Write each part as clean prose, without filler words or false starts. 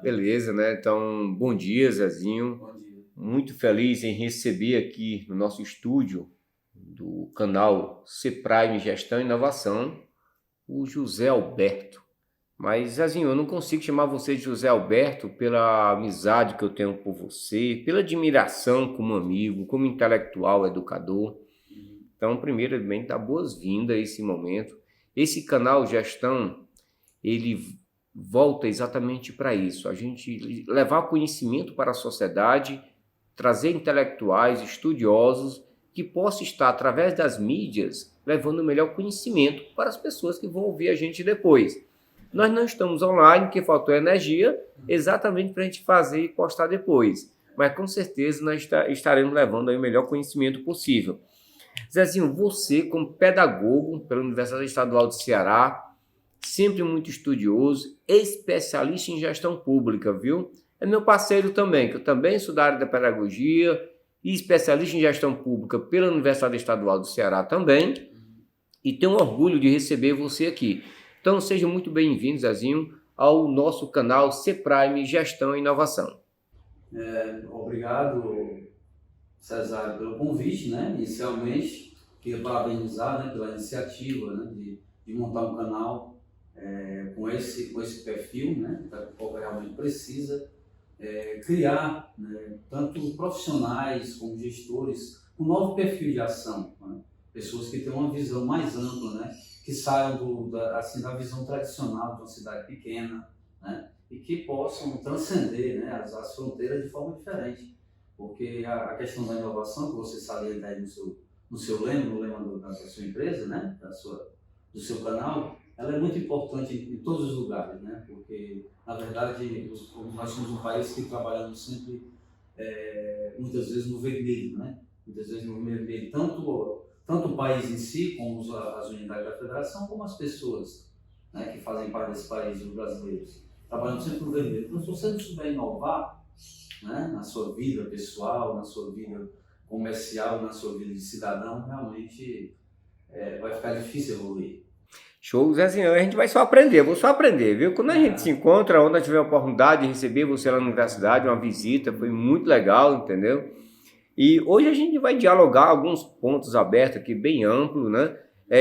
Beleza, né? Então, bom dia, Zezinho. Bom dia. Muito feliz em receber aqui no nosso estúdio do canal C-Prime Gestão e Inovação o José Alberto. Mas, Zezinho, eu não consigo chamar você de José Alberto pela amizade que eu tenho por você, pela admiração como amigo, como intelectual, educador. Uhum. Então, primeiramente, dar boas-vindas a esse momento. Esse canal Gestão, ele volta exatamente para isso, a gente levar conhecimento para a sociedade, trazer intelectuais, estudiosos, que possam estar, através das mídias, levando o melhor conhecimento para as pessoas que vão ouvir a gente depois. Nós não estamos online, porque faltou energia, exatamente para a gente fazer e postar depois. Mas com certeza nós estaremos levando aí o melhor conhecimento possível. Zezinho, você como pedagogo pela Universidade Estadual do Ceará, sempre muito estudioso, especialista em gestão pública, viu? É meu parceiro também, que eu também sou da área da pedagogia e especialista em gestão pública pela Universidade Estadual do Ceará também, e tenho orgulho de receber você aqui. Então seja muito bem-vindo, Zezinho, ao nosso canal C-Prime Gestão e Inovação. Obrigado, Cesário, pelo convite, né? Inicialmente, queria parabenizar, né, pela iniciativa, né, de montar um canal com esse perfil, né, que a Pipoca realmente precisa, criar, né, tanto profissionais como gestores, um novo perfil de ação, né? Pessoas que tenham uma visão mais ampla, né? Que saiam da visão tradicional de uma cidade pequena, né? E que possam transcender, né, as fronteiras de forma diferente. Porque a questão da inovação, que você salienta aí no seu lema, no lema da sua empresa, né, do seu canal, ela é muito importante em todos os lugares, né? Porque, na verdade, nós somos um país que trabalhamos sempre, muitas vezes, no vermelho, né? Muitas vezes no vermelho, tanto o país em si, como as unidades da federação, como as pessoas, né, que fazem parte desse país, os brasileiros. Trabalhamos sempre no vermelho. Então, se você não souber inovar, né, na sua vida pessoal, na sua vida comercial, na sua vida de cidadão, realmente vai ficar difícil evoluir. Show, Zezinho, a gente vai só aprender, eu vou só aprender, viu? Quando a gente se Ah, encontra, onde eu tiver a oportunidade de receber você lá na universidade, uma visita, foi muito legal, entendeu? E hoje a gente vai dialogar alguns pontos abertos aqui, bem amplo, né?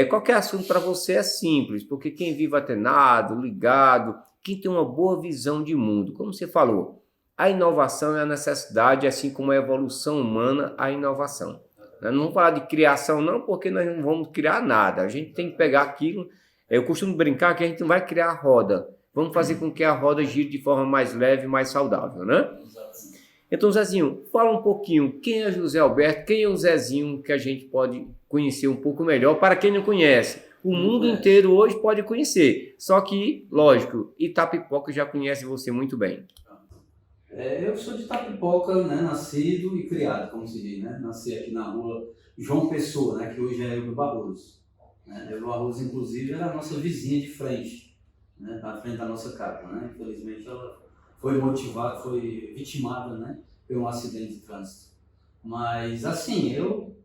Qualquer assunto para você é simples, porque quem vive atenado, ligado, quem tem uma boa visão de mundo, como você falou, a inovação é a necessidade, assim como a evolução humana, a inovação. Nós não vamos falar de criação, não, porque nós não vamos criar nada. A gente tem que pegar aquilo. Eu costumo brincar que a gente não vai criar a roda. Vamos fazer com que a roda gire de forma mais leve e mais saudável, né? exatamente. Então, Zezinho, fala um pouquinho, quem é José Alberto, quem é o Zezinho, que a gente pode conhecer um pouco melhor, para quem não conhece. O Não mundo conhece? inteiro hoje pode conhecer, só que, lógico, Itapipoca já conhece você muito bem. Eu sou de Itapipoca, né, nascido e criado, como se diz, né? Nasci aqui na rua João Pessoa, né, que hoje é Elvio Barroso. Né? Elvio Barroso, inclusive, era a nossa vizinha de frente, né, na frente da nossa casa. Né? Infelizmente, ela foi vitimada, né, por um acidente de trânsito. Mas, assim, eu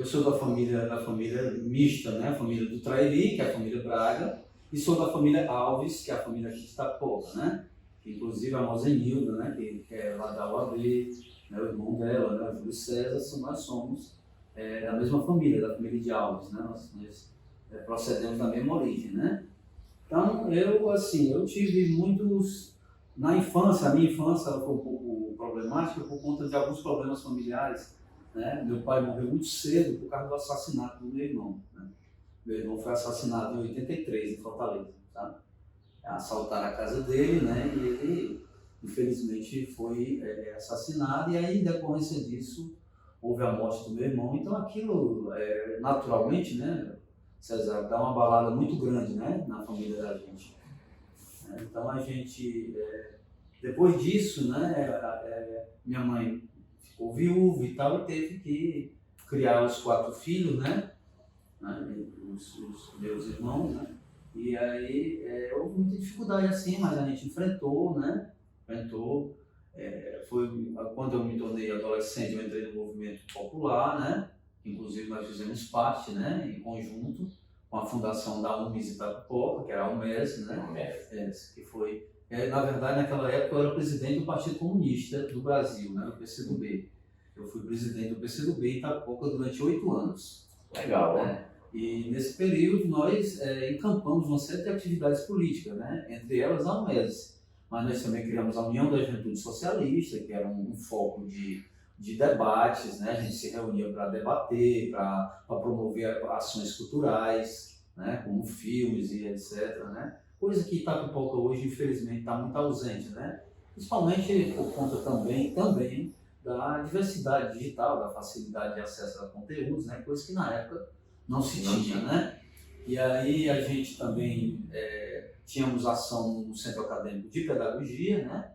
sou da família mista, né, a família do Trairi, que é a família Braga, e sou da família Alves, que é a família aqui de Itapipoca, né? Inclusive a Mozenilda, né, que é lá da UAB, né, o irmão dela, né, o Júlio César, nós somos da mesma família, da família de Alves, né, nós procedemos da mesma origem, né. Então, eu tive muitos, na infância, a minha infância ela foi um pouco problemática por conta de alguns problemas familiares, né, meu pai morreu muito cedo por causa do assassinato do meu irmão, né. Meu irmão foi assassinado em 83, em Fortaleza, sabe? Assaltaram a casa dele, né? E ele, infelizmente, foi assassinado. E aí, em decorrência disso, houve a morte do meu irmão. Então, aquilo, naturalmente, né, César, dá uma balada muito grande, né, na família da gente. Então, a gente, depois disso, né, minha mãe ficou viúva e tal, e teve que criar os 4 filhos, né, os meus irmãos, né? E aí houve muita dificuldade assim, mas a gente enfrentou, né? Enfrentou. Foi quando eu me tornei adolescente, eu entrei no movimento popular, né? Inclusive nós fizemos parte, né? Em conjunto com a fundação da UMES Itapipoca, que era a UMES, né? Que foi, na verdade, naquela época eu era presidente do Partido Comunista do Brasil, né? Do PCdoB. Eu fui presidente do PCdoB em Itapipoca durante 8 anos. Legal, né? E nesse período nós encampamos uma série de atividades políticas, né? Entre elas a UMES. Mas nós também criamos a União da Juventude Socialista, que era um foco de debates, né? A gente se reunia para debater, para promover ações culturais, né? Como filmes e etc. Né? Coisa que Itapipoca hoje, infelizmente, está muito ausente, né? Principalmente por conta também da diversidade digital, da facilidade de acesso a conteúdos, né? Coisa que na época não se tinha, né? E aí a gente também tínhamos ação no Centro Acadêmico de Pedagogia, né?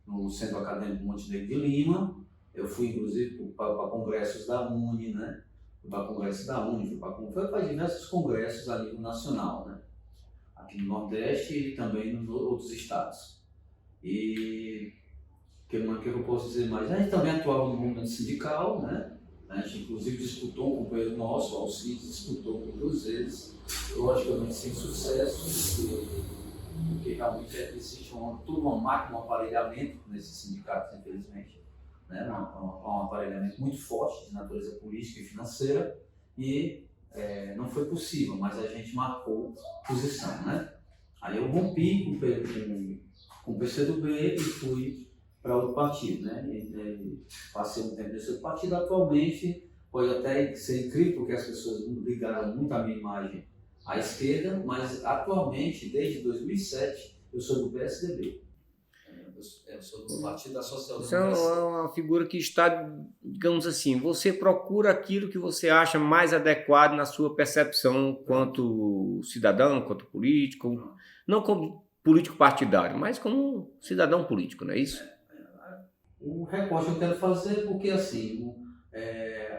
No Centro Acadêmico Montenegro de Lima. Eu fui, inclusive, para congressos da UNE, né? Fui para congressos da UNE, fui para diversos congressos a nível nacional, né? Aqui no Nordeste e também nos outros estados. E o que eu posso dizer mais? A gente também atuava no movimento sindical, né? A gente, inclusive, disputou um companheiro nosso, o Alcides, disputou com todos eles, logicamente sem sucesso, porque realmente existe toda uma máquina, um aparelhamento nesses sindicatos, infelizmente, né? Um aparelhamento muito forte de natureza política e financeira, e não foi possível, mas a gente marcou posição, né? Aí eu rompi com o PCdoB e fui para outro partido, né? E passei um tempo nesse outro partido. Atualmente pode até ser incrível, porque as pessoas ligaram muito a minha imagem à esquerda, mas atualmente, desde 2007, eu sou do PSDB. Eu sou do Partido da Social Democracia. Você é uma figura que está, digamos assim, você procura aquilo que você acha mais adequado na sua percepção quanto cidadão, quanto político, não como político partidário, mas como cidadão político, não é isso? O recorte que eu quero fazer porque, assim,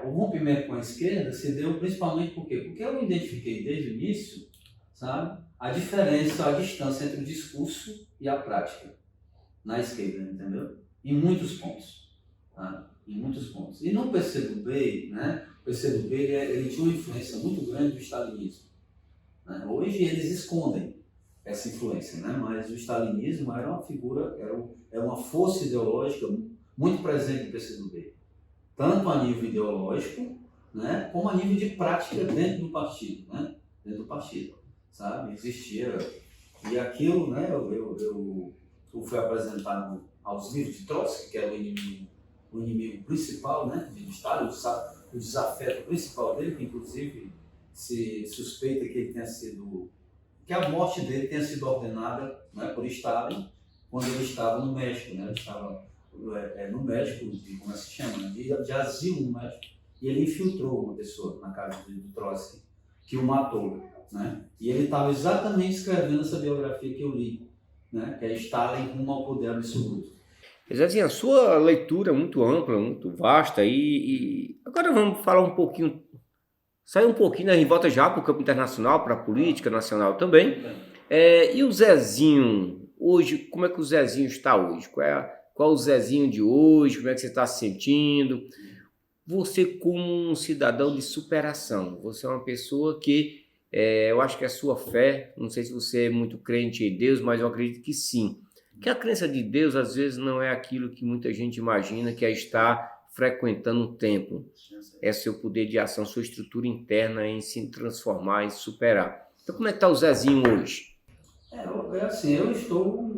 o rompimento com a esquerda se deu principalmente por quê? Porque eu identifiquei desde o início, sabe, a diferença, a distância entre o discurso e a prática na esquerda, entendeu? Em muitos pontos, tá? Em muitos pontos. E no PCdoB, né, o PCdoB ele tinha uma influência muito grande do stalinismo, né? Hoje eles escondem essa influência, né? Mas o stalinismo era uma figura, era uma força ideológica muito presente no PCdoB, tanto a nível ideológico, né, como a nível de prática dentro do partido, né? Dentro do partido, sabe? Existia, e aquilo, né, eu fui apresentado aos livros de Trotsky, que era o inimigo principal, né, de Stalin, o desafeto principal dele, que inclusive se suspeita que a morte dele tenha sido ordenada, né, por Stalin quando ele estava no México, né? Ele estava no México, como é que se chama, né? de asilo no México, e ele infiltrou uma pessoa na casa do Trotsky, que o matou, né? E ele estava exatamente escrevendo essa biografia que eu li, né? Que é Stalin rumo ao poder absoluto. Assim, a sua leitura é muito ampla, muito vasta, e agora vamos falar um pouquinho, sair um pouquinho da revolta já para o campo internacional, para a política nacional também. E o Zezinho, hoje, como é que o Zezinho está hoje? Qual é o Zezinho de hoje? Como é que você está se sentindo? Você como um cidadão de superação, você é uma pessoa que, eu acho que a sua fé, não sei se você é muito crente em Deus, mas eu acredito que sim. Que a crença de Deus, às vezes, não é aquilo que muita gente imagina, que é estar frequentando um templo. É seu poder de ação, sua estrutura interna em se transformar, em superar. Então, como é que está o Zezinho hoje? Assim, eu estou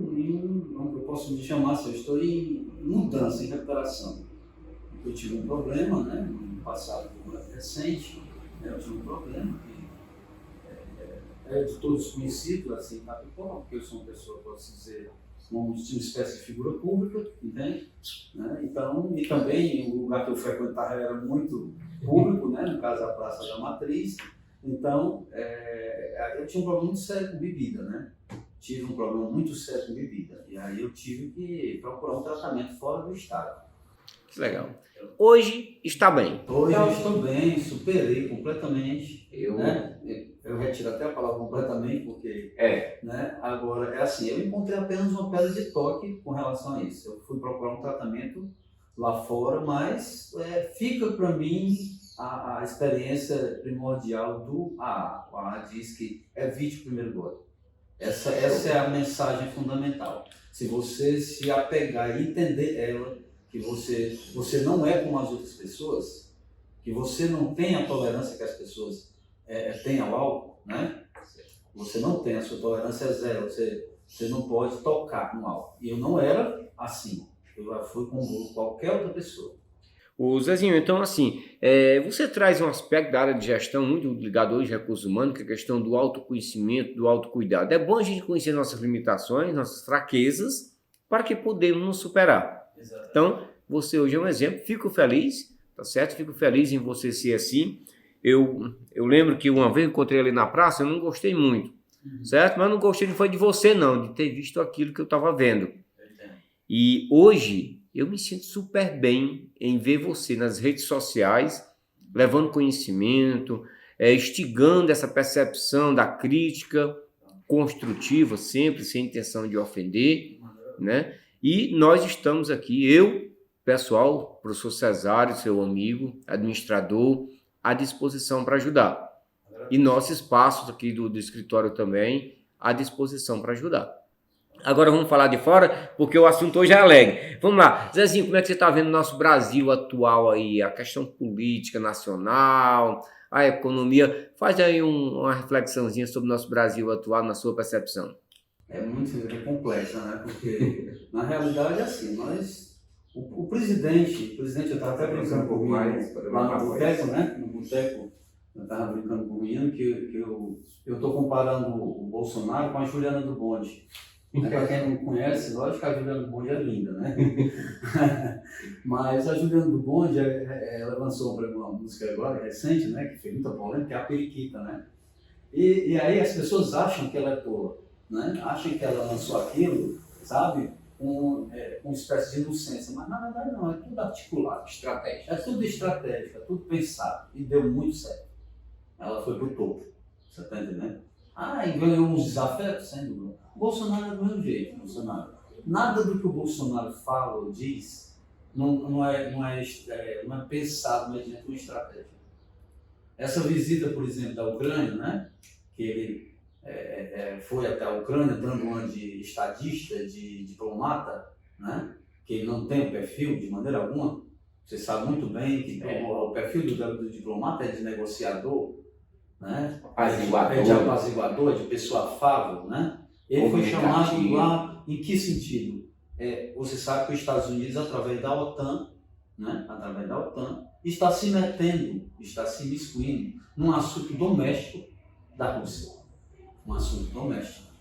eu posso me chamar assim, eu estou em mudança, em recuperação. Eu tive um problema, né, no passado recente, né, eu tive um problema que é de todos conhecido, assim, tá, porque eu sou uma pessoa, posso dizer, uma espécie de figura pública, entende? Né? Então, e também o lugar que eu frequentava era muito público, né? No caso a Praça da Matriz. Então, eu tinha um problema muito sério com bebida, né? Tive um problema muito sério com bebida. E aí eu tive que procurar um tratamento fora do estado. Que legal. Hoje está bem? Hoje eu estou bem, superei completamente. Né? Eu retiro até a palavra completamente, porque né? Agora, é assim, eu encontrei apenas uma pedra de toque com relação a isso. Eu fui procurar um tratamento lá fora, mas fica para mim a experiência primordial do AA. O AA diz que evite o primeiro golpe. Essa é a mensagem fundamental. Se você se apegar e entender ela, que você não é como as outras pessoas, que você não tem a tolerância que as pessoas têm ao álcool, né? Você não tem, a sua tolerância é zero, você não pode tocar no álcool. E eu não era assim, eu fui como qualquer outra pessoa. Ô Zezinho, então assim, você traz um aspecto da área de gestão muito ligado hoje a recursos humanos, que é a questão do autoconhecimento, do autocuidado. É bom a gente conhecer nossas limitações, nossas fraquezas, para que podemos nos superar. Exatamente. Então, você hoje é um exemplo, fico feliz, tá certo? Fico feliz em você ser assim. Eu lembro que uma vez eu encontrei ali na praça, eu não gostei muito, certo? Mas não gostei não foi de você não, de ter visto aquilo que eu estava vendo. E hoje eu me sinto super bem em ver você nas redes sociais, levando conhecimento, instigando essa percepção da crítica construtiva, sempre sem intenção de ofender, né? E nós estamos aqui, pessoal, professor Cesário, seu amigo, administrador, à disposição para ajudar. E nosso espaço aqui do escritório também à disposição para ajudar. Agora vamos falar de fora, porque o assunto hoje é alegre. Vamos lá. Zezinho, como é que você está vendo o nosso Brasil atual aí? A questão política nacional, a economia. Faz aí uma reflexãozinha sobre o nosso Brasil atual, na sua percepção. É muito complexa, né? Porque, na realidade, é assim, o presidente, eu estava até brincando com o Menino, lá no boteco, né? No boteco, eu estava brincando com o Menino, que eu estou comparando o Bolsonaro com a Juliana do Bonde. Para quem não conhece, lógico que a Juliana do Bonde é linda, né? Mas a Juliana do Bonde, ela lançou uma música agora, recente, né? Que foi muita polêmica, que é a Periquita, né? E aí as pessoas acham que ela é tola, né? Acham que ela lançou aquilo, sabe? Com uma espécie de inocência, mas na verdade não, é tudo articulado. Estratégia. É tudo estratégico, é tudo pensado, e deu muito certo. Ela foi pro topo, você está entendendo? E ganhou uns desafetos, sem dúvida. O Bolsonaro é do mesmo jeito, Bolsonaro. Nada do que o Bolsonaro fala ou diz não é pensado mediante uma estratégia. Essa visita, por exemplo, da Ucrânia, né? Que ele foi até a Ucrânia dando uma de estadista, de diplomata, né? Que ele não tem o perfil de maneira alguma. Você sabe muito bem que o perfil do diplomata é de negociador, né? É de apaziguador, de pessoa afável, né? Ele foi chamado lá em que sentido? Você sabe que os Estados Unidos, através da OTAN, né? Através da OTAN, está se metendo, está se miscuindo num assunto doméstico da Rússia. Um assunto doméstico.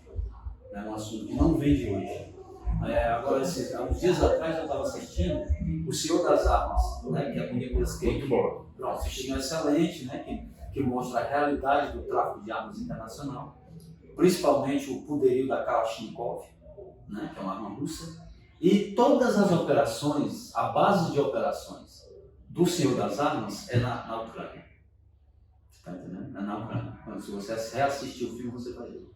Né? Um assunto que não vem de hoje. Agora, há uns dias atrás eu estava assistindo O Senhor das Armas, né? Que é com Nicolas Cage. Muito bom. Pronto, um filme excelente, né? Que mostra a realidade do tráfico de armas internacional, principalmente o poderio da Kalashnikov, né? Que é uma arma russa. E todas as operações, a base de operações do Senhor das Armas é na Ucrânia. Você está entendendo? É na Ucrânia. Então, se você reassistir o filme, você vai ver.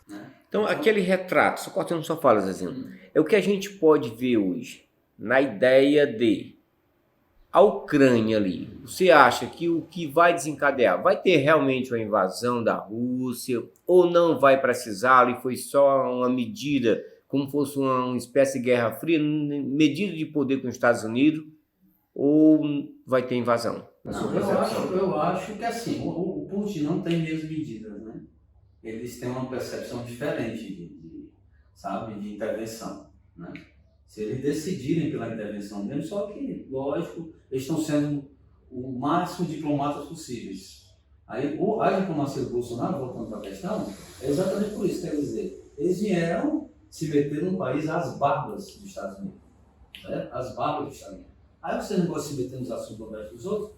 Né? Então, aquele retrato, só cortando sua fala, Zezinho, é o que a gente pode ver hoje na ideia de a Ucrânia ali. Você acha que o que vai desencadear vai ter realmente uma invasão da Rússia ou não vai precisar? Ali foi só uma medida, como fosse uma espécie de guerra fria, medida de poder com os Estados Unidos, ou vai ter invasão? Não, eu acho que assim, o Putin não tem meias medidas, né? Eles têm uma percepção diferente de intervenção, né? Se eles decidirem pela intervenção deles, só que, lógico, eles estão sendo o máximo diplomatas possíveis. Aí, a diplomacia do Bolsonaro, voltando para a questão, é exatamente por isso, quer dizer, eles vieram se meter num país às barbas dos Estados Unidos, né? Às barbas dos Estados Unidos. Aí você não gosta de se meter nos assuntos domésticos dos outros,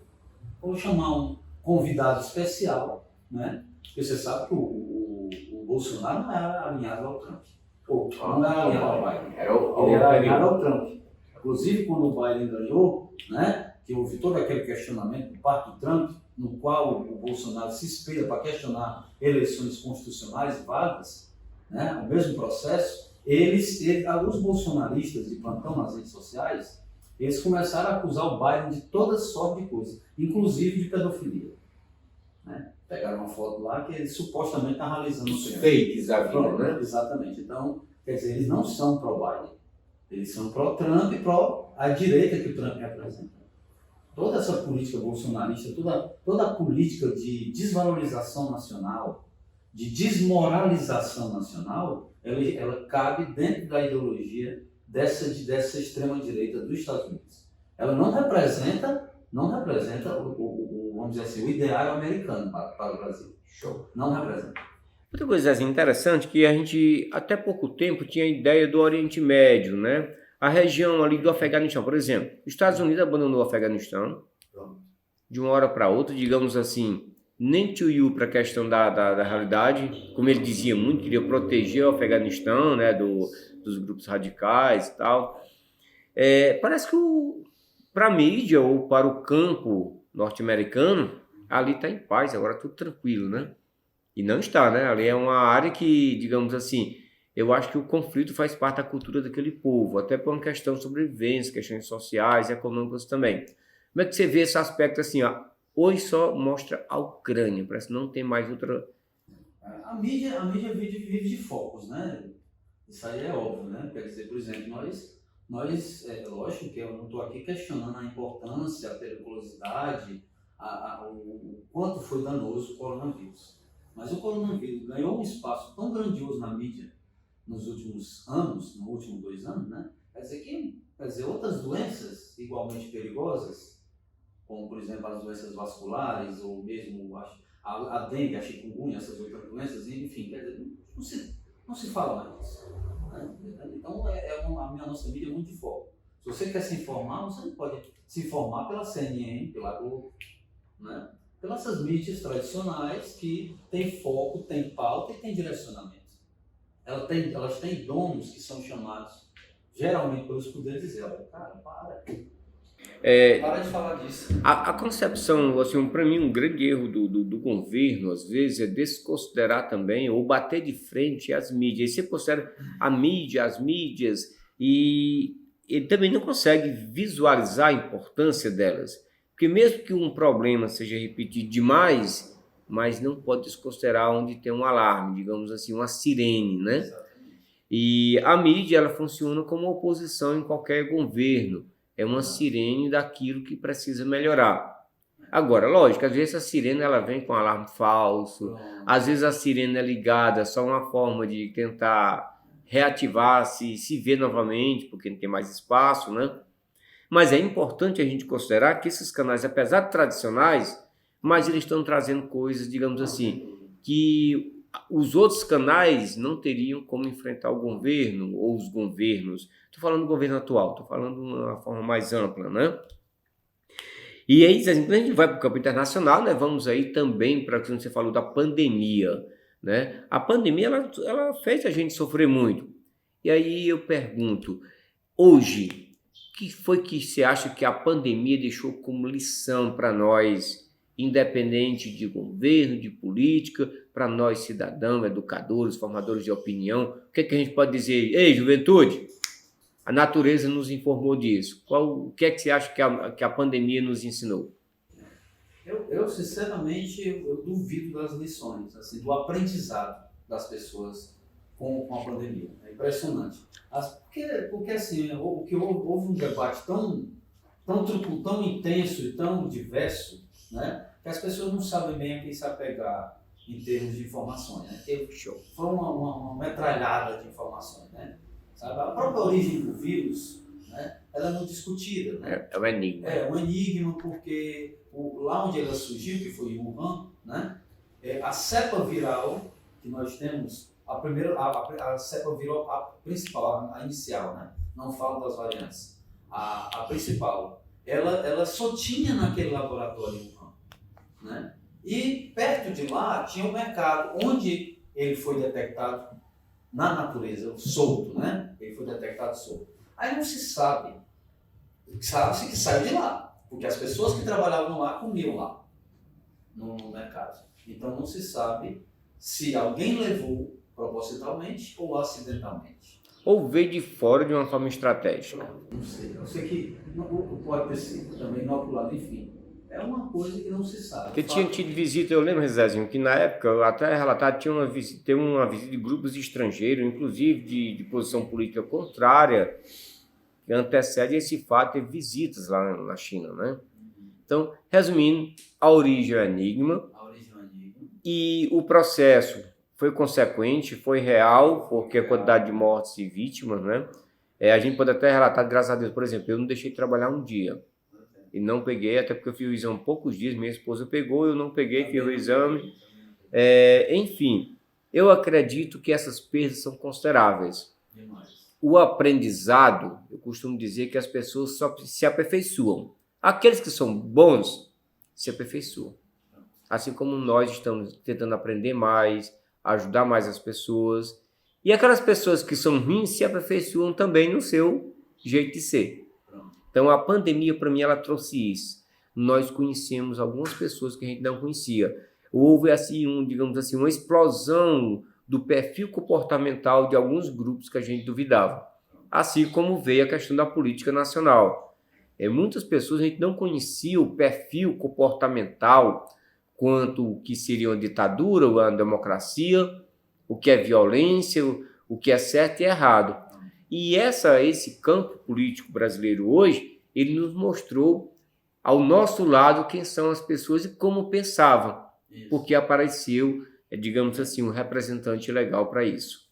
vou chamar um convidado especial, né? Porque você sabe que o Bolsonaro não era alinhado ao Trump. Não era alinhado ao Biden. Ele era alinhado ao Trump. Inclusive, quando o Biden ganhou, né? Que houve todo aquele questionamento por parte do Trump, no qual o Bolsonaro se espelha para questionar eleições constitucionais válidas, né? O mesmo processo, os bolsonaristas de plantão nas redes sociais eles começaram a acusar o Biden de toda sorte de coisa, inclusive de pedofilia. Né? Pegaram uma foto lá que ele supostamente está realizando os fakes da vida, né? Exatamente. Então, quer dizer, eles não são pró-Biden. Eles são pró-Trump e pró-a direita que o Trump representa. Toda essa política bolsonarista, toda a política de desvalorização nacional, de desmoralização nacional, ela cabe dentro da ideologia dessa extrema-direita dos Estados Unidos. Ela não representa vamos dizer assim, o ideário americano para o Brasil. Show. Não representa. Outra coisa assim, interessante que a gente até pouco tempo tinha a ideia do Oriente Médio, né? A região ali do Afeganistão, por exemplo. Os Estados Unidos abandonou o Afeganistão de uma hora para outra, digamos assim, nem tio para a questão da realidade, como ele dizia muito, queria proteger o Afeganistão, né, dos grupos radicais e tal. Parece que para a mídia ou para o campo norte-americano, ali está em paz, agora tudo tranquilo, né? E não está, né? Ali é uma área que, digamos assim, eu acho que o conflito faz parte da cultura daquele povo, até por uma questão de sobrevivência, questões sociais e econômicas também. Como é que você vê esse aspecto assim, ó? Hoje só mostra a Ucrânia, parece que não tem mais outra... A mídia vive de focos, né? Isso aí é óbvio, né? Quer dizer, por exemplo, lógico que eu não estou aqui questionando a importância, a periculosidade, o quanto foi danoso o coronavírus. Mas o coronavírus ganhou um espaço tão grandioso na mídia nos últimos anos, nos últimos 2 anos, né? Quer dizer, outras doenças igualmente perigosas, como por exemplo as doenças vasculares, ou mesmo a dengue, a chikungunya, essas outras doenças, enfim, quer dizer, não se fala mais disso. Né? Então a nossa mídia é muito de foco. Se você quer se informar, você não pode se informar pela CNN, pela Globo, né? Pelas essas mídias tradicionais que têm foco, têm pauta e têm direcionamento. Elas têm donos que são chamados, geralmente pelos poderes, dizer, olha, cara, para de falar disso. A concepção, assim, para mim, um grande erro do governo, às vezes, é desconsiderar também, ou bater de frente às mídias. E você considera a mídia, as mídias, e ele também não consegue visualizar a importância delas. Porque mesmo que um problema seja repetido demais, mas não pode desconsiderar onde tem um alarme, digamos assim, uma sirene, né? Exatamente. E a mídia, ela funciona como oposição em qualquer governo. É uma sirene daquilo que precisa melhorar. Agora, lógico, às vezes a sirene ela vem com alarme falso, às vezes a sirene é ligada só uma forma de tentar reativar, se ver novamente, porque não tem mais espaço, né? Mas é importante a gente considerar que esses canais, apesar de tradicionais, mas eles estão trazendo coisas, digamos assim, que os outros canais não teriam como enfrentar o governo ou os governos. Estou falando do governo atual, estou falando de uma forma mais ampla, né? E aí, quando a gente vai para o campo internacional, né, vamos aí também para o que você falou da pandemia, né? A pandemia, ela fez a gente sofrer muito. E aí eu pergunto, hoje, o que foi que você acha que a pandemia deixou como lição para nós, independente de governo, de política, para nós cidadãos, educadores, formadores de opinião? O que a gente pode dizer? Ei, juventude, a natureza nos informou disso. O que é que você acha que a pandemia nos ensinou? Eu sinceramente, eu duvido das lições, assim, do aprendizado das pessoas com a pandemia. É impressionante. Porque assim, houve um debate tão intenso e tão diverso, né, que as pessoas não sabem bem a quem se apegar em termos de informações. Né? Foi uma metralhada de informações. Né? Sabe? A própria origem do vírus, né, ela é muito discutida. Né? É um enigma. É um enigma porque lá onde ela surgiu, que foi em Wuhan, né, a cepa viral que nós temos, a cepa viral, a principal, a inicial, né, não falo das variantes, a principal, ela só tinha naquele laboratório em Wuhan. Né? E perto de lá tinha um mercado onde ele foi detectado na natureza, solto, né? Ele foi detectado solto. Aí não se sabe. Sabe-se que saiu de lá, porque as pessoas que trabalhavam lá comiam lá, no mercado. Então não se sabe se alguém levou propositalmente ou acidentalmente. ou veio de fora de uma forma estratégica? Não sei. Eu sei que pode ter sido também inoculado, enfim. É uma coisa que não se sabe. Porque tinha tido visita, eu lembro, Zezinho, que na época, até relatado, tinha teve uma visita de grupos estrangeiros, inclusive de posição política contrária, que antecede esse fato, teve visitas lá na China, né? Então, resumindo, a origem é enigma. A origem é enigma. E o processo foi consequente, foi real, porque a quantidade de mortes e vítimas, né? A gente pode até relatar, graças a Deus, por exemplo, eu não deixei de trabalhar um dia. E não peguei, até porque eu fiz o exame há poucos dias, minha esposa pegou, eu não peguei, fiz o exame. Enfim, eu acredito que essas perdas são consideráveis. O aprendizado, eu costumo dizer que as pessoas só se aperfeiçoam. Aqueles que são bons se aperfeiçoam. Assim como nós estamos tentando aprender mais, ajudar mais as pessoas. E aquelas pessoas que são ruins se aperfeiçoam também no seu jeito de ser. Então, a pandemia, para mim, ela trouxe isso. Nós conhecemos algumas pessoas que a gente não conhecia. Houve, assim, digamos assim, uma explosão do perfil comportamental de alguns grupos que a gente duvidava. Assim como veio a questão da política nacional. Muitas pessoas a gente não conhecia o perfil comportamental quanto o que seria uma ditadura, uma democracia, o que é violência, o que é certo e errado. E esse campo político brasileiro hoje, ele nos mostrou ao nosso lado quem são as pessoas e como pensavam, porque apareceu, digamos assim, um representante legal para isso.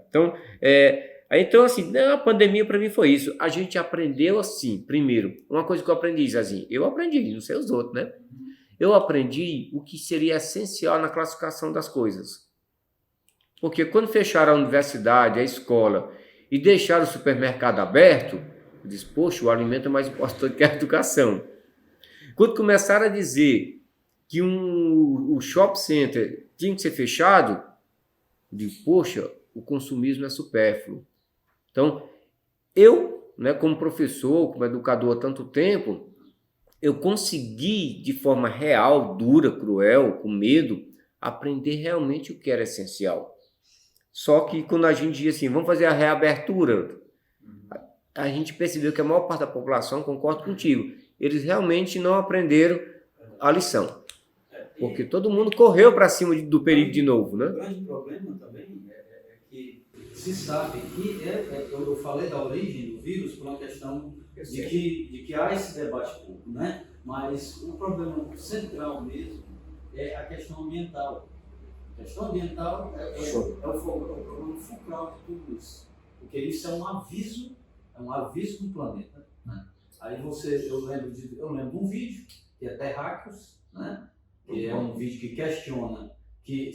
Então, assim, a pandemia para mim foi isso. A gente aprendeu assim, primeiro, uma coisa que eu aprendi, Zazinho, eu aprendi, não sei os outros, né? Eu aprendi o que seria essencial na classificação das coisas. Porque quando fecharam a universidade, a escola, e deixaram o supermercado aberto, eu disse, poxa, o alimento é mais importante que a educação. Quando começaram a dizer que o shopping center tinha que ser fechado, eu disse, poxa, o consumismo é supérfluo. Então, eu, né, como professor, como educador há tanto tempo, eu consegui, de forma real, dura, cruel, com medo, aprender realmente o que era essencial. Só que quando a gente diz assim, vamos fazer a reabertura, a gente percebeu que a maior parte da população, concordo contigo, eles realmente não aprenderam a lição. Porque todo mundo correu para cima do perigo de novo, né? O grande problema também é que se sabe que, eu falei da origem do vírus por uma questão de que há esse debate público, né? Mas o problema central mesmo é a questão ambiental. A questão ambiental é o problema fulcral de tudo isso, porque isso é um aviso do planeta, né? Aí eu lembro de um vídeo que é Terráqueos, né? Que é um vídeo que questiona que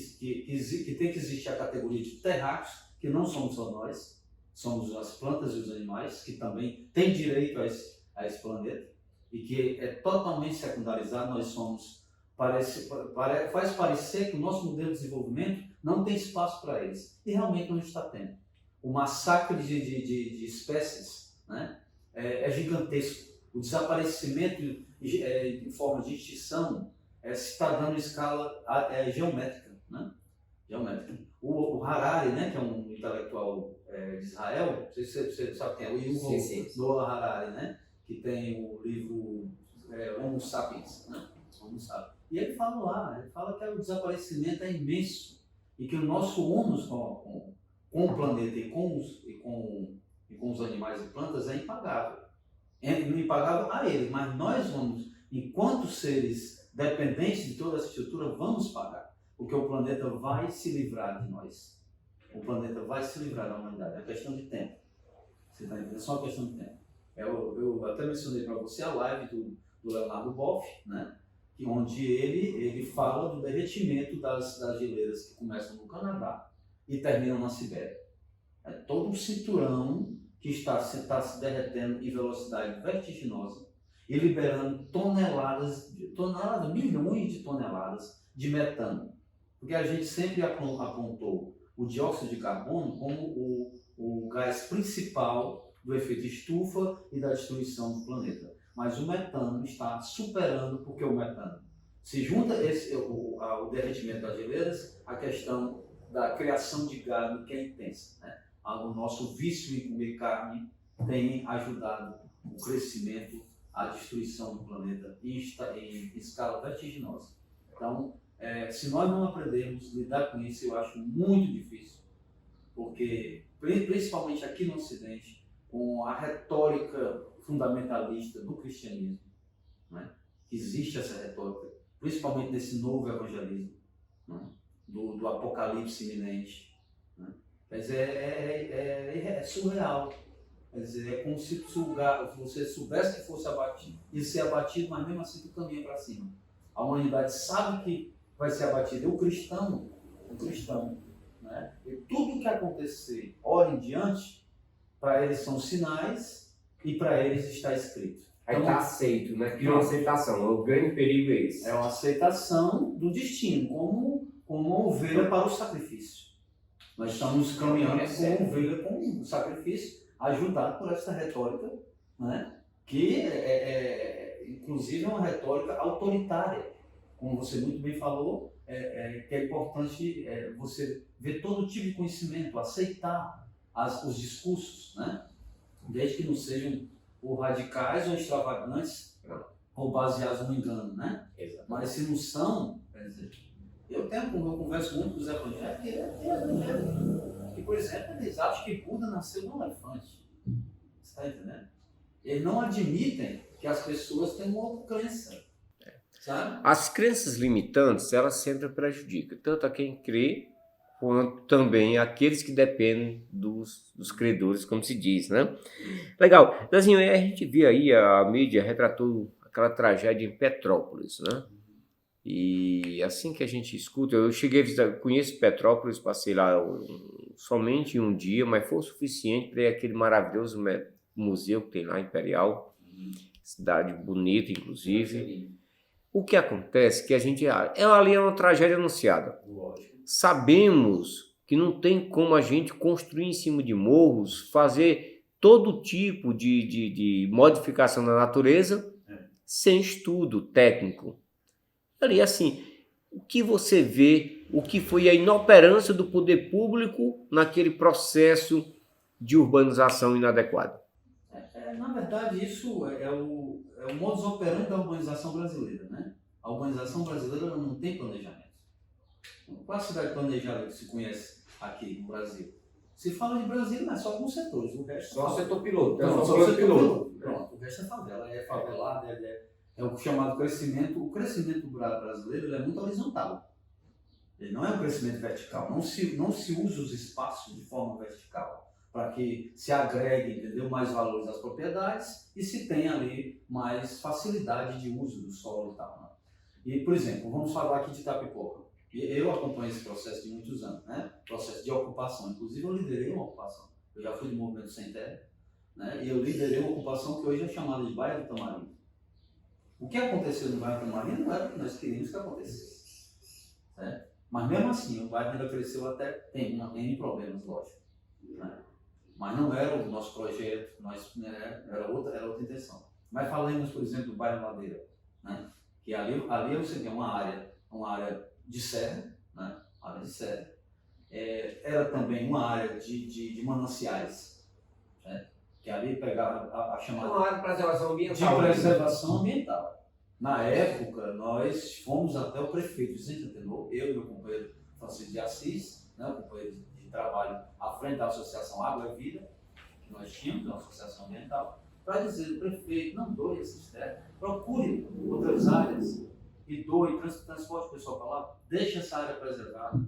tem que existir a categoria de terráqueos, que não somos só nós, somos as plantas e os animais, que também têm direito a esse planeta, e que é totalmente secundarizado. Nós somos, faz parecer que o nosso modelo de desenvolvimento não tem espaço para eles, e realmente não está tendo. O massacre de espécies, né, é gigantesco. O desaparecimento em forma de extinção se está dando em escala geométrica, né? Geométrica. O Harari, né, que é um intelectual de Israel, não sei se você sabe quem é, o Yuval Noah Harari, né, que tem o livro Homo Sapiens, né? Homo Sapiens. E ele fala que o desaparecimento é imenso e que o nosso ônus com o planeta e com os animais e plantas é impagável. É impagável a eles, mas nós vamos, enquanto seres dependentes de toda essa estrutura, vamos pagar. Porque o planeta vai se livrar de nós. O planeta vai se livrar da humanidade. É questão de tempo. Você está entendendo? É só uma questão de tempo. Eu até mencionei para você a live do Leonardo Boff, né? Onde ele fala do derretimento das geleiras que começam no Canadá e terminam na Sibéria. É todo um cinturão que está se derretendo em velocidade vertiginosa e liberando toneladas, milhões de toneladas de metano. Porque a gente sempre apontou o dióxido de carbono como o gás principal do efeito estufa e da destruição do planeta. Mas o metano está superando, porque o metano se junta ao derretimento das geleiras, a questão da criação de gado que é intensa, né? o nosso vício em comer carne tem ajudado o crescimento, a destruição do planeta em escala vertiginosa. Então, se nós não aprendermos a lidar com isso, eu acho muito difícil, porque, principalmente aqui no Ocidente, com a retórica fundamentalista do cristianismo, né? Existe essa retórica, principalmente nesse novo evangelismo, né? do apocalipse iminente. Né? Mas é surreal. Quer dizer, é como se você soubesse que fosse abatido, e ser abatido, mas mesmo assim tu caminha para cima. A humanidade sabe que vai ser abatida. O cristão, né? E tudo que acontecer, hora em diante, para eles são sinais e para eles está escrito. Aí está aceito, né? Que é uma aceitação. O grande perigo é esse. É uma aceitação do destino, como uma ovelha para o sacrifício. Nós estamos caminhando como ovelha com o sacrifício, ajudado por essa retórica, né? Que inclusive é uma retórica autoritária. Como você muito bem falou, que é importante você ver todo tipo de conhecimento, aceitar os discursos, né? Desde que não sejam ou radicais ou extravagantes, ou baseados no engano, né? Exatamente. Mas se não são, quer dizer, eu converso muito com os evangélicos, que é evangélico. Que, por exemplo, eles acham que Buda nasceu num elefante. Você está entendendo? Eles não admitem que as pessoas têm uma outra crença. Sabe? As crenças limitantes, elas sempre prejudicam, tanto a quem crê, quanto também aqueles que dependem dos credores, como se diz, né? Legal. Dazinho, a gente vê aí, a mídia retratou aquela tragédia em Petrópolis, né? E assim que a gente escuta, eu cheguei a visitar, conheço Petrópolis, passei lá somente um dia, mas foi o suficiente para ir aquele maravilhoso museu que tem lá, Imperial, cidade bonita, inclusive. O que acontece é que a gente, ali é uma tragédia anunciada. Lógico. Sabemos que não tem como a gente construir em cima de morros, fazer todo tipo de modificação da natureza sem estudo técnico. Ali, assim, o que você vê, o que foi a inoperância do poder público naquele processo de urbanização inadequada? Na verdade, isso é o modus operandi da urbanização brasileira, né? A urbanização brasileira não tem planejamento. Qual a cidade planejada que se conhece aqui no Brasil? Se fala de Brasil, não é só alguns setores, o resto Só o setor piloto. Não, só o setor piloto. Pronto, o resto é favela, é favelado, é o chamado crescimento. O crescimento brasileiro ele é muito horizontal. Ele não é um crescimento vertical. Não se usa os espaços de forma vertical para que se agregue, entendeu, mais valores às propriedades e se tenha ali mais facilidade de uso do solo e tal. Né? E, por exemplo, vamos falar aqui de Itapipoca. Eu acompanho esse processo de muitos anos, né? Processo de ocupação. Inclusive, eu liderei uma ocupação. Eu já fui do Movimento Sem Terra, né? E eu liderei uma ocupação que hoje é chamada de Bairro do Tamarindo. O que aconteceu no Bairro do Tamarindo não era o que nós queríamos que acontecesse. Certo? Mas, mesmo assim, o bairro ainda cresceu até... Tem problemas, lógico. Né? Mas não era o nosso projeto, era outra intenção. Mas falamos, por exemplo, do Bairro Ladeira, né? Que ali você tem uma área de serra, né? Área de serra. Era também uma área de mananciais, né? Que ali pegava a chamada... Uma área de preservação ambiental. De preservação ambiental. Na época, nós fomos até o prefeito Vicente Antenor, eu e meu companheiro Francisco de Assis, né? O companheiro de trabalho à frente da Associação Água e Vida, que nós tínhamos, uma associação ambiental, para dizer, prefeito, não doe esses terras, procure outras áreas e doe, transporte o pessoal para lá, deixe essa área preservada.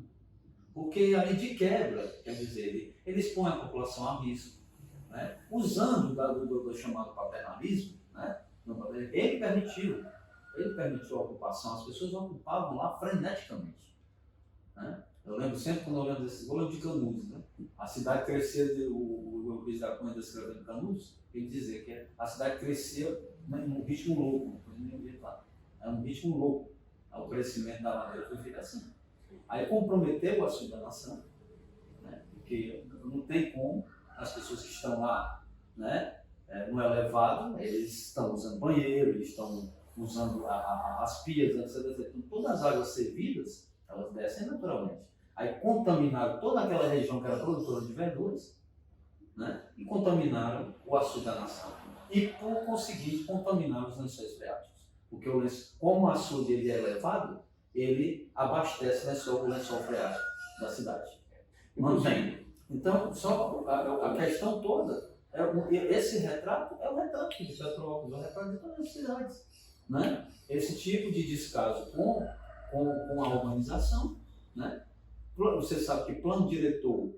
Porque ali de quebra, quer dizer, ele expõe a população a risco, né? Usando do chamado paternalismo, né? Ele permitiu a ocupação, as pessoas ocupavam lá freneticamente. Né? Eu lembro sempre, quando eu lembro desses, eu lembro de Canudos, né? A cidade crescia, o Luiz da Cunha descrevendo Canudos, ele dizia que a cidade crescia, né, num ritmo louco, é um ritmo louco. O crescimento da madeira foi feito assim. Aí comprometeu a sua nação, né? Porque não tem como as pessoas que estão lá, né, no elevado, eles estão usando banheiro, eles estão usando as pias, etc. Então, todas as águas servidas, elas descem naturalmente. Aí contaminaram toda aquela região que era produtora de verduras, né? E contaminaram o açude da nação. E, por conseguinte, contaminaram os lençóis freáticos. Porque como o açude ele é elevado, ele abastece o lençol freático da cidade. Mantém. Então, só a questão toda, esse retrato é o retrato de Petrópolis, é o retrato de todas as cidades. Né? Esse tipo de descaso com a urbanização, né? Você sabe que plano diretor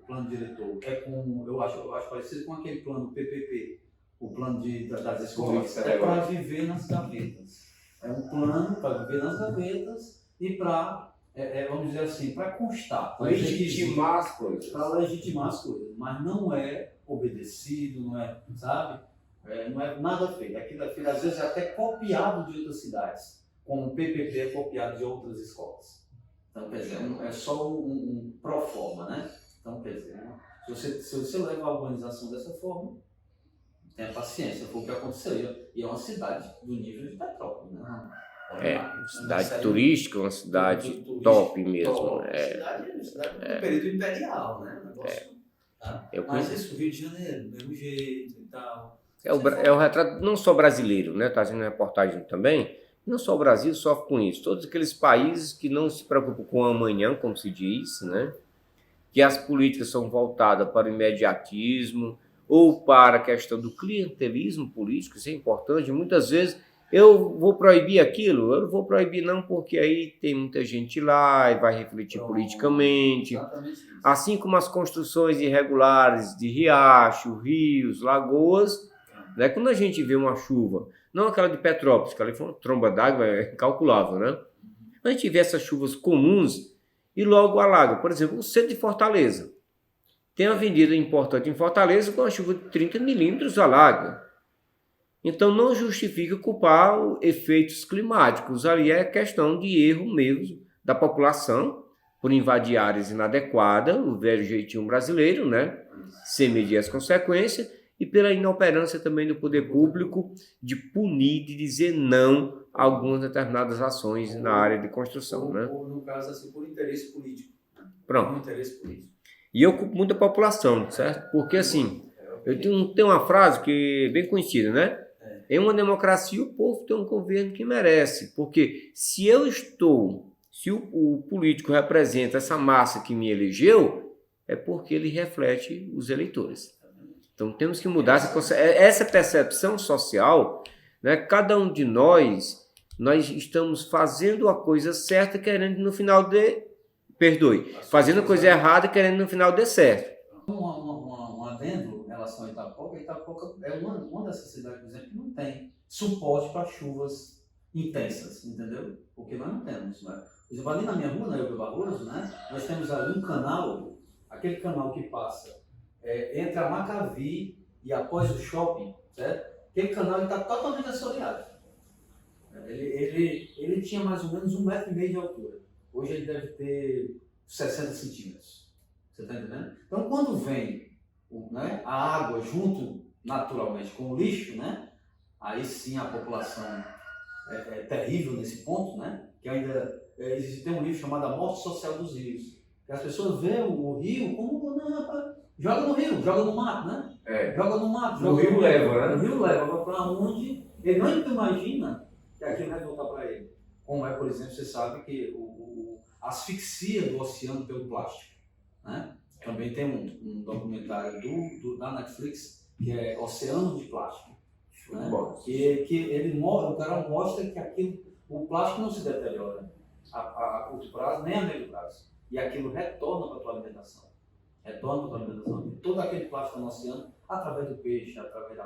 é com, eu acho parecido com aquele plano PPP, o plano das escolas, é para viver nas gavetas. É um plano para viver nas gavetas e para, vamos dizer assim, para constar. Para legitimar as coisas. Para legitimar as coisas, mas não é obedecido, não é, sabe? Não é nada feito. Aquilo às vezes é até copiado de outras cidades, como o PPP é copiado de outras escolas. Então, quer dizer, é só um pro forma, né? Então, quer dizer, se você leva a urbanização dessa forma, tenha paciência, foi o que aconteceu. E é uma cidade do nível de Petrópolis, né? Uma cidade turística, uma cidade top mesmo. Top. Cidade do período imperial, né? Negócio, tá? Mas isso, Rio de Janeiro, do mesmo jeito e tal. É o retrato não só brasileiro, né? Está fazendo reportagem também. Não só o Brasil sofre com isso, todos aqueles países que não se preocupam com o amanhã, como se diz, né? Que as políticas são voltadas para o imediatismo ou para a questão do clientelismo político, isso é importante. Muitas vezes eu vou proibir aquilo, eu não vou proibir não, porque aí tem muita gente lá e vai refletir politicamente. Assim como as construções irregulares de riacho, rios, lagoas, né? Quando a gente vê uma chuva, não aquela de Petrópolis, que ali foi uma tromba d'água incalculável, né? A gente vê essas chuvas comuns e logo alaga. Por exemplo, o centro de Fortaleza. Tem uma avenida importante em Fortaleza com uma chuva de 30 milímetros alaga. Então não justifica culpar efeitos climáticos. Ali é questão de erro mesmo da população por invadir áreas inadequadas, o velho jeitinho brasileiro, né? Sem medir as consequências. E pela inoperância também do poder público de punir, de dizer não a algumas determinadas ações na área de construção. Né? Ou no caso, assim, por interesse político. Pronto. Por interesse político. E eu culpo muito a população, certo? Porque assim, eu tenho uma frase que é bem conhecida, né? Em uma democracia, o povo tem um governo que merece. Porque se o político representa essa massa que me elegeu, é porque ele reflete os eleitores. Então temos que mudar essa percepção social, né? Cada um de nós estamos fazendo a coisa certa querendo no final fazendo a coisa errada querendo no final dê certo. Um adendo em relação a Itapoca. Itapoca é uma dessas cidades, por exemplo, que não tem suporte para chuvas intensas, entendeu? Porque nós não temos, né? Por exemplo, ali na minha rua, na Elber Barroso, né? Nós temos ali um canal, aquele canal que passa entre a Macavi e após o shopping, certo? Aquele canal está totalmente assoreado. Ele tinha mais ou menos 1,5 metro de altura. Hoje ele deve ter 60 centímetros. Você está entendendo? Então, quando vem né, a água junto, naturalmente, com o lixo, né? Aí sim a população é terrível nesse ponto, né? Que ainda tem um livro chamado A Morte Social dos Rios. Que as pessoas veem o rio como... Joga no rio, joga no mato, né? Joga no mato. O rio leva, né? O rio leva. Agora, para onde ele não imagina que aquilo vai voltar para ele. Como por exemplo, você sabe que a asfixia do oceano pelo plástico. Né? Também tem um documentário da Netflix que é Oceano de Plástico. Né? Que o cara mostra que o plástico não se deteriora a curto prazo nem a médio prazo. E aquilo retorna para a tua alimentação. De todo aquele plástico no oceano, através do peixe, através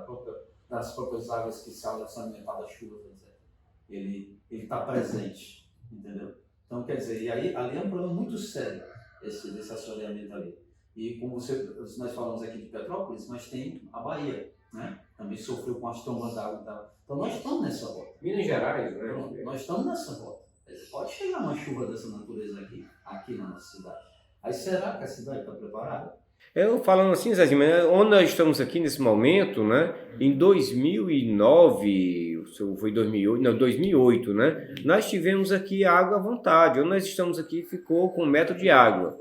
das próprias águas que se alimentam das chuvas, etc. Ele está presente, entendeu? Então, quer dizer, e ali é um problema muito sério, esse assoreamento ali. E como nós falamos aqui de Petrópolis, mas tem a Bahia, né? Também sofreu com as trombas d'água. Então, nós estamos nessa rota. Minas Gerais, né? Então, nós estamos nessa rota. Pode chegar uma chuva dessa natureza aqui na nossa cidade. Aí será que a cidade está preparada? Eu falando assim, Zezinho, onde nós estamos aqui nesse momento, né? Em 2009, foi 2008, não, 2008, né? Nós tivemos aqui água à vontade. Onde nós estamos aqui ficou com 1 metro de água.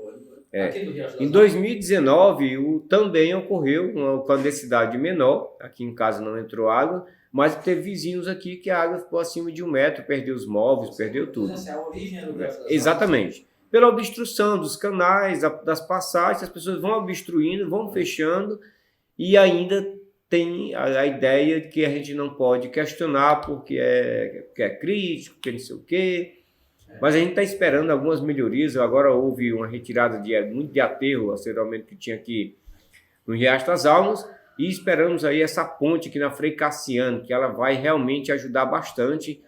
Aqui do Riacho das Em Almas. 2019, também ocorreu uma clandestinidade menor. Aqui em casa não entrou água, mas teve vizinhos aqui que a água ficou acima de 1 metro, perdeu os móveis, perdeu tudo. Assim, a origem é do Riacho das Almas. Exatamente. Pela obstrução dos canais, das passagens, as pessoas vão obstruindo, vão fechando, e ainda tem a ideia de que a gente não pode questionar porque é crítico, porque não sei o quê. Mas a gente está esperando algumas melhorias. Agora houve uma retirada muito de aterro, acidentalmente, que tinha aqui no Riacho das Almas, e esperamos aí essa ponte aqui na Frei Cassiano, que ela vai realmente ajudar bastante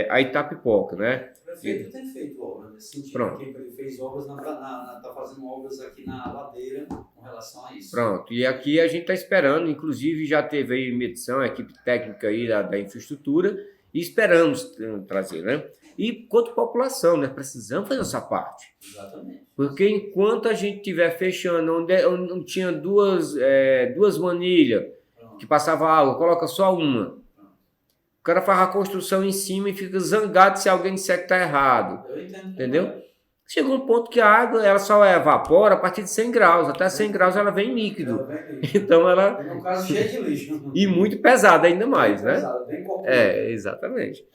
a Itapipoca, né? O prefeito tem feito obras nesse sentido. Pronto. Ele fez obras, está fazendo obras aqui na ladeira com relação a isso. Pronto, e aqui a gente está esperando, inclusive já teve aí medição, a equipe técnica aí da infraestrutura, e esperamos trazer, né? E quanto à população, né? Precisamos fazer essa parte. Exatamente. Porque enquanto a gente estiver fechando, onde tinha duas manilhas que passava água, coloca só uma. O cara faz a construção em cima e fica zangado se alguém disser que está errado. Eu entendo. Entendeu? Chega um ponto que a água ela só evapora a partir de 100 graus. Até 100 graus ela vem líquido. Então ela... No caso, cheio de lixo. E muito pesada ainda mais, bem né? Pesado, bem corpulento. Exatamente.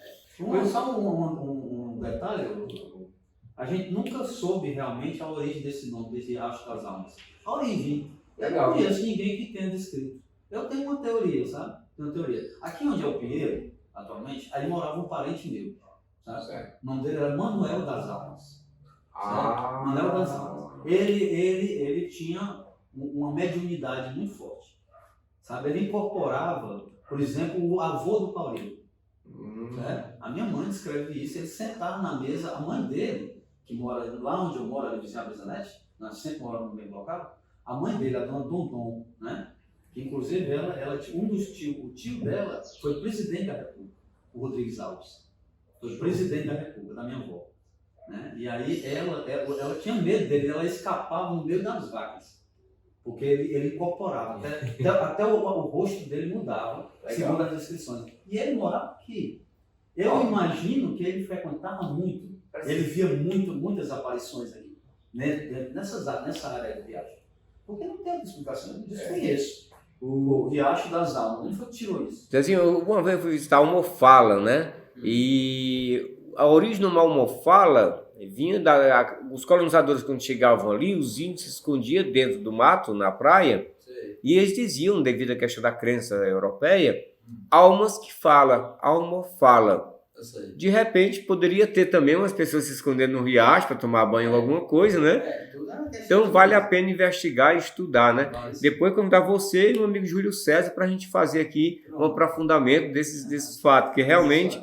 Só um detalhe, a gente nunca soube realmente a origem desse nome, desse Riacho das Almas. A origem, eu não conheço ninguém que tenha descrito. Eu tenho uma teoria, sabe? Aqui onde é o Pinheiro, atualmente, aí morava um parente meu, sabe? Certo. O nome dele era Manuel das Almas. Manuel das Almas. Ele tinha uma mediunidade muito forte, sabe? Ele incorporava, por exemplo, o avô do Paulinho. A minha mãe descreve isso, ele sentava na mesa, a mãe dele, que mora lá onde eu moro, ali vizinha Brisanete, nós sempre moramos no mesmo local, a mãe dele, a dona Dondon, né? Que inclusive ela tinha o tio dela foi presidente da República, o Rodrigues Alves, foi presidente da República, da minha avó, né? E aí ela tinha medo dele, ela escapava no meio das vacas, porque ele incorporava, até o rosto dele mudava, segundo as descrições. E ele morava aqui. Eu imagino que ele frequentava muito, ele via muitas aparições aqui, né, nessa área do Riacho. Porque não tem outra explicação, eu desconheço. O Riacho das Almas, onde foi que tirou isso? Assim, uma vez eu fui visitar uma Almofala, né? E a origem de uma Almofala vinha os colonizadores, quando chegavam ali, os índios se escondiam dentro do mato, na praia, e eles diziam, devido à questão da crença europeia, almas que fala, Almofala. De repente, poderia ter também umas pessoas se escondendo no riacho para tomar banho ou alguma coisa, né? Então, vale a pena investigar e estudar, né? Depois, convidar você e o amigo Júlio César para a gente fazer aqui um aprofundamento desses fatos, porque realmente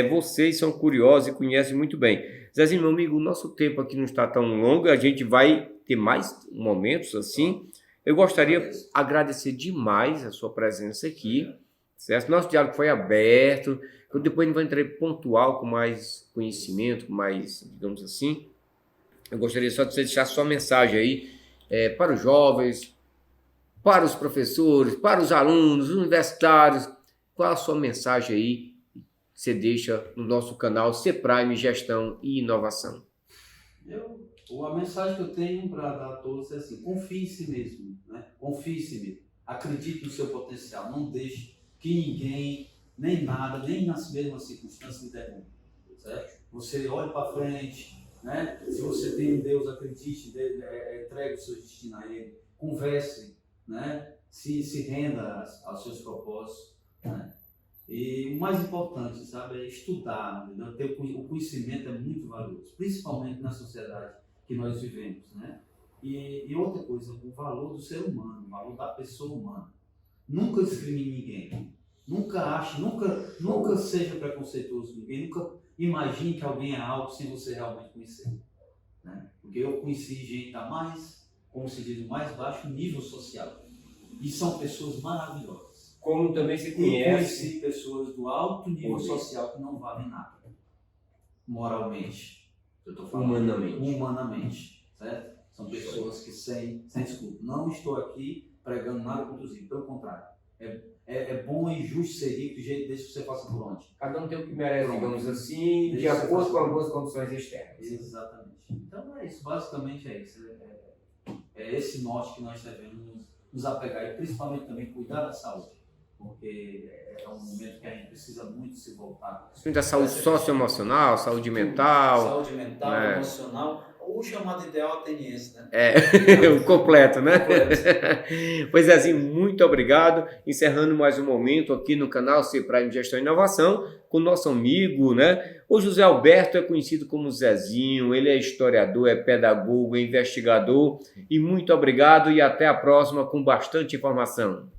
vocês são curiosos e conhecem muito bem. Zezinho, meu amigo, o nosso tempo aqui não está tão longo, a gente vai ter mais momentos assim. Eu gostaria de agradecer demais a sua presença aqui, certo? Nosso diálogo foi aberto, depois a gente vai entrar pontual, com mais conhecimento, com mais, digamos assim. Eu gostaria só de você deixar sua mensagem aí para os jovens, para os professores, para os alunos, universitários. Qual a sua mensagem aí que você deixa no nosso canal CPRIME Gestão e Inovação? A mensagem que eu tenho para dar a todos é assim: confie em si mesmo, né? Confie em si mesmo, acredite no seu potencial, não deixe que ninguém, nem nada, nem nas mesmas circunstâncias lhe derrube, certo? Você olhe para frente, né? Se você tem um Deus, acredite, entregue o seu destino a Ele, converse, né? Se renda aos seus propósitos, né? E o mais importante, sabe, é estudar, né? O conhecimento é muito valioso, principalmente na sociedade que nós vivemos, né? E outra coisa, o valor do ser humano, o valor da pessoa humana. Nunca discrimine ninguém, nunca seja preconceituoso com ninguém, nunca imagine que alguém é algo sem você realmente conhecer, né? Porque eu conheci gente a mais, como se diz, o mais baixo nível social, e são pessoas maravilhosas. Como também se E conhece conheci pessoas do alto nível social que não valem nada, moralmente, eu estou falando humanamente, certo? São pessoas que sem desculpa. Não estou aqui pregando nada contra os ricos, pelo contrário. É bom e justo ser rico, do jeito desse que você passa por onde. Cada um tem o que merece, digamos assim, de acordo com as boas condições externas. Exatamente. Então é isso, basicamente é isso. É esse norte que nós devemos nos apegar e principalmente também cuidar da saúde, porque é um momento que a gente precisa muito se voltar. Da saúde socioemocional, saúde mental. Saúde mental, né? emocional, ou chamado ideal ateniense, né? O completo, né? Completo. Pois é, assim, muito obrigado. Encerrando mais um momento aqui no canal C-Prime Gestão e Inovação com o nosso amigo, né? O José Alberto é conhecido como Zezinho, ele é historiador, é pedagogo, é investigador. E muito obrigado e até a próxima com bastante informação.